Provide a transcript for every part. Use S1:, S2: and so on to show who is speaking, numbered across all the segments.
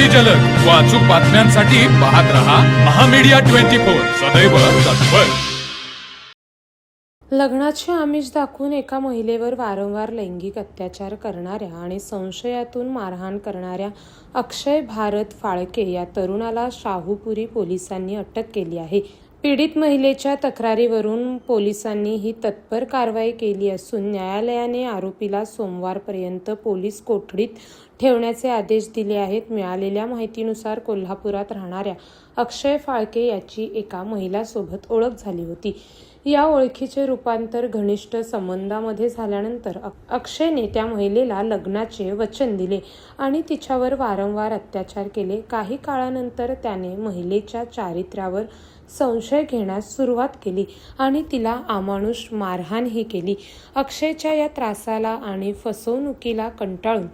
S1: अगदी जलद व अचूक बातम्यांसाठी पाहत रहा महामीडिया 24 सदैव तत्पर।
S2: लग्नाचे आमिष दाखवून एका महिलेवर वारंवार लैंगिक अत्याचार करणाऱ्या आणि संशयातून मारहाण करणाऱ्या अक्षय भारत फाळके या तरुणाला शाहूपुरी पोलिसांनी अटक केली आहे। पीडित महिलेच्या तक्रारीवरून पोलिसांनी ही तत्पर कारवाई केली असून न्यायालयाने आरोपीला सोमवारपर्यंत पोलीस कोठडीत ठेवण्याचे आदेश दिले आहेत। मिळालेल्या माहितीनुसार कोल्हापुरात राहणाऱ्या अक्षय फाळके याची एका महिलासोबत ओळख झाली होती। या ओळखीचे रूपांतर घनिष्ठ संबंधामध्ये झाल्यानंतर अक्षयने त्या महिलेला लग्नाचे वचन दिले आणि तिच्यावर वारंवार अत्याचार केले। काही काळानंतर त्याने महिलेच्या चारित्र्यावर संशय घेण्यास सुरुवात केली आणि तिला अमानुष मारहाणही केली। अक्षयच्या या त्रासाला आणि फसवणुकीला कंटाळून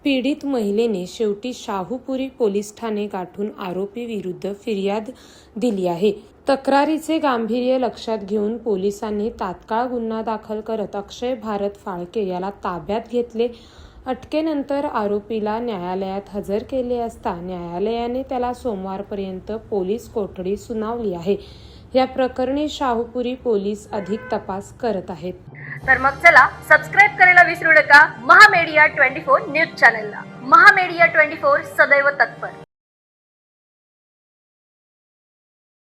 S2: पीडित महिलेने शेवटी शाहूपुरी पोलीस ठाणे गाठून आरोपी विरुद्ध फिर्याद दिली आहे। तक्रारीचे गांभीर्य लक्षात घेऊन पोलिसांनी तात्काळ गुन्हा दाखल करत अक्षय भारत फाळके याला ताब्यात घेतले। अटकेनंतर आरोपीला न्यायालयात हजर केले असता न्यायालयाने त्याला सोमवारपर्यंत पोलीस कोठडी सुनावली आहे। या प्रकरणी शाहूपुरी पोलीस अधिक तपास करत आहेत।
S3: तर मग चला सबस्क्राइब करायला विसरू नका महामीडिया 24 न्यूज चॅनलला। महामीडिया 24 सदैव तत्पर।